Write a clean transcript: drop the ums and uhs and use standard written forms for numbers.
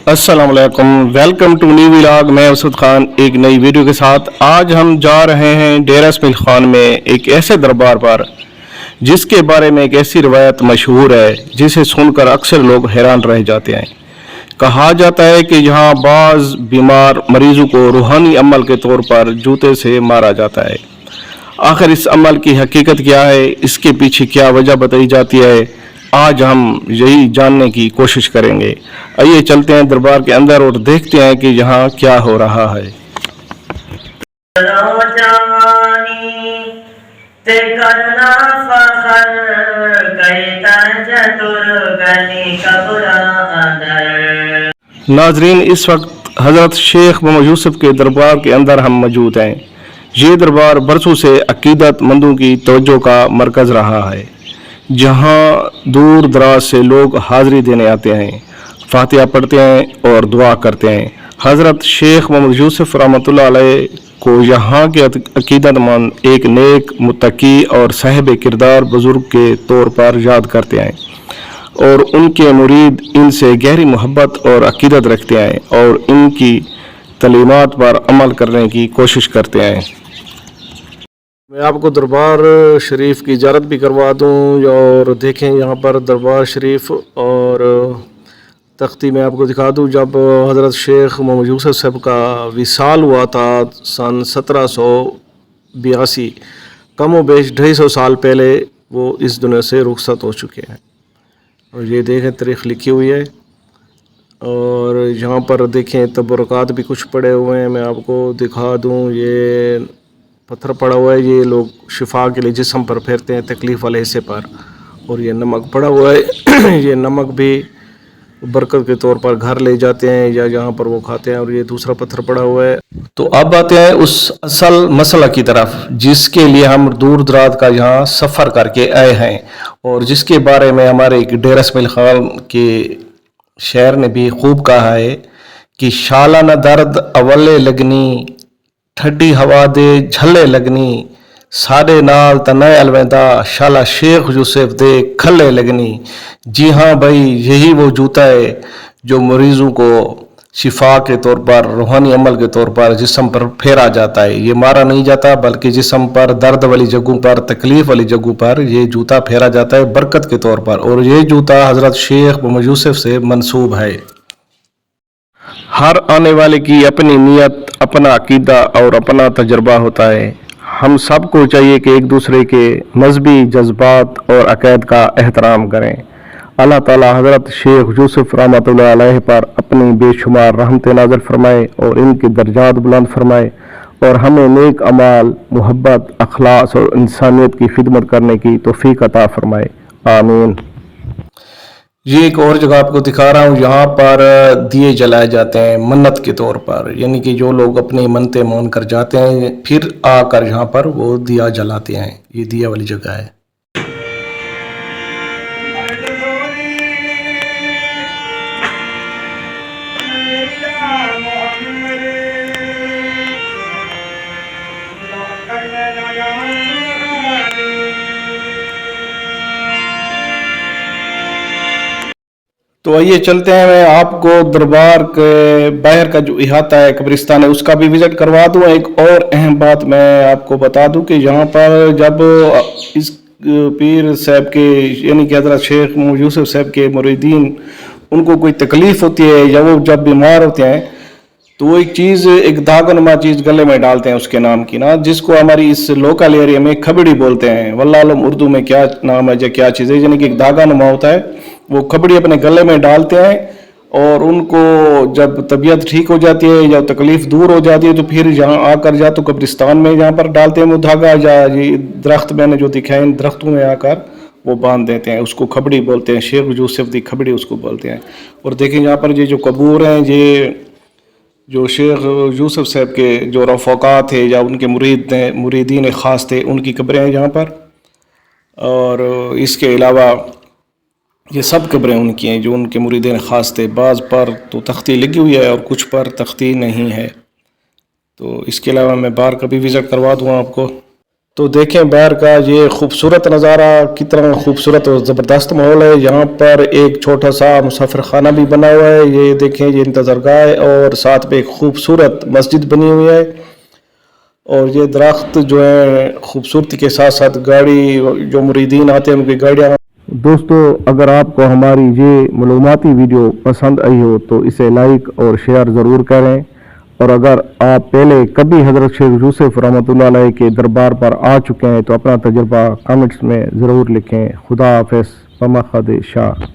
अस्सलाम वालेकुम, welcome to new vlog. मैं उसद खान एक नई वीडियो के साथ। आज हम जा रहे हैं डेरा इस्माइल खान में एक ऐसे दरबार पर जिसके बारे में एक ऐसी रिवायत मशहूर है जिसे सुनकर अक्सर लोग हैरान रह जाते हैं। कहा जाता है कि यहाँ बाज़ बीमार मरीजों को रूहानी अमल के तौर पर जूते से मारा जाता है। आखिर इस अमल की हकीकत क्या है, इसके पीछे क्या वजह बताई जाती है, आज हम यही जानने की कोशिश करेंगे। आइए चलते हैं दरबार के अंदर और देखते हैं कि यहाँ क्या हो रहा है। नाजरीन, इस वक्त हज़रत शेख मोहम्मद यूसुफ के दरबार के अंदर हम मौजूद हैं। ये दरबार बरसों से अकीदतमंदों की तवज्जो का मरकज़ रहा है, जहाँ दूर दराज से लोग हाज़िरी देने आते हैं, फातिहा पढ़ते हैं और दुआ करते हैं। हज़रत शेख मोहम्मद यूसुफ रहमतुल्लाह अलैह को यहाँ के अकीदतमंद एक नेक, मुत्तकी और साहिब किरदार बुज़ुर्ग के तौर पर याद करते हैं और उनके मुरीद इनसे गहरी मोहब्बत और अकीदत रखते हैं और इनकी तलीमात पर अमल करने की कोशिश करते हैं। मैं आपको दरबार शरीफ की ज़ियारत भी करवा दूं और देखें यहाँ पर दरबार शरीफ और तख्ती में आपको दिखा दूं। जब हज़रत शेख मोहम्मद यूसुफ साहब का विसाल हुआ था सन 1782, कम व बेश 250 साल पहले वो इस दुनिया से रुखसत हो चुके हैं। और ये देखें तारीख़ लिखी हुई है और यहाँ पर देखें तबरुकात भी कुछ पड़े हुए हैं। मैं आपको दिखा दूँ, ये पत्थर पड़ा हुआ है, ये लोग शिफा के लिए जिस्म पर फेरते हैं तकलीफ़ वाले हिस्से पर। और ये नमक पड़ा हुआ है ये नमक भी बरकत के तौर पर घर ले जाते हैं या जहाँ पर वो खाते हैं। और ये दूसरा पत्थर पड़ा हुआ है। तो अब आते हैं उस असल मसला की तरफ जिसके लिए हम दूर दराज का यहाँ सफ़र करके आए हैं और जिसके बारे में हमारे एक डेरा इस्माइल खान के शायर ने भी खूब कहा है कि शाला न दर्द अवले लगनी, ठंडी हवा दे झले लगनी, सारे नाल तनय अलविदा, शाला शेख यूसुफ दे खले लगनी। जी हाँ भाई, यही वो जूता है जो मरीजों को शिफा के तौर पर, रूहानी अमल के तौर पर जिस्म पर फेरा जाता है। ये मारा नहीं जाता बल्कि जिस्म पर, दर्द वाली जगहों पर, तकलीफ वाली जगहों पर ये जूता फेरा जाता है बरकत के तौर पर। और ये जूता हज़रत शेख मोहम्मद यूसुफ से मंसूब है। हर आने वाले की अपनी नीयत, अपना अकीदा और अपना तजर्बा होता है। हम सबको चाहिए कि एक दूसरे के मजहबी जज्बात और अक़ीदत का एहतराम करें। अल्लाह ताला हज़रत शेख यूसुफ रहमतुल्लाह अलैह पर अपनी बेशुमार रहमत नाज़िल फरमाए और इनके दर्जात बुलंद फरमाए और हमें नेक अमाल, मोहब्बत, अखलास और इंसानियत की खिदमत करने की तौफीक अता फरमाए। आमीन। ये एक और जगह आपको दिखा रहा हूँ, यहाँ पर दिए जलाए जाते हैं मन्नत के तौर पर, यानी कि जो लोग अपनी मन्नतें मान कर जाते हैं फिर आकर यहाँ पर वो दिया जलाते हैं। ये दिया वाली जगह है। तो आइए चलते हैं, मैं आपको दरबार के बाहर का जो इहाता है, कब्रिस्तान है, उसका भी विज़िट करवा दूँ। एक और अहम बात मैं आपको बता दूं कि यहाँ पर जब इस पीर साहब के यानी कि हज़रत शेख मोहम्मद यूसुफ साहब के मुरीदीन उनको कोई तकलीफ़ होती है या वो जब बीमार होते हैं तो वो एक चीज़, एक धागानुमा चीज़ गले में डालते हैं उसके नाम की ना, जिसको हमारी इस लोकल एरिया में खबड़ी बोलते हैं। वल्लाह आलम उर्दू में क्या नाम है या क्या चीज़ है, यानी कि एक धागानुमा होता है, वो खबड़ी अपने गले में डालते हैं और उनको जब तबीयत ठीक हो जाती है या तकलीफ़ दूर हो जाती है तो फिर यहाँ आकर या तो कब्रिस्तान में यहाँ पर डालते हैं वो धागा, या ये दरख्त मैंने जो दिखाए इन दरख्तों में आकर वो बांध देते हैं। उसको खबड़ी बोलते हैं, शेख यूसुफ दी खबड़ी उसको बोलते हैं। और देखें यहाँ पर ये जो कबूर हैं, ये जो शेख यूसुफ साहब के जो रफ़ाक़ात थे या उनके मुरीदीन ख़ास थे उनकी कब्रें हैं यहाँ पर। और इसके अलावा ये सब कब्रें उनकी हैं जो उनके मुरीदीन ख़ास थे। बाज़ पर तो तख्ती लगी हुई है और कुछ पर तख्ती नहीं है। तो इसके अलावा मैं बाहर का भी विज़िट करवा दूँगा आपको। تو دیکھیں باہر کا یہ خوبصورت نظارہ، کتنا خوبصورت اور زبردست ماحول ہے. یہاں پر ایک چھوٹا سا مسافر خانہ بھی بنا ہوا ہے. یہ دیکھیں یہ انتظار گاہ ہے اور ساتھ میں ایک خوبصورت مسجد بنی ہوئی ہے. اور یہ درخت جو ہے خوبصورتی کے ساتھ ساتھ گاڑی جو مریدین آتے ہیں ان کی گاڑیاں. دوستو اگر آپ کو ہماری یہ معلوماتی ویڈیو پسند آئی ہو تو اسے لائک اور شیئر ضرور کریں. اور اگر آپ پہلے کبھی حضرت شیخ یوسف رحمۃ اللہ علیہ کے دربار پر آ چکے ہیں تو اپنا تجربہ کامنٹس میں ضرور لکھیں. خدا حافظ. بمخد شاہ.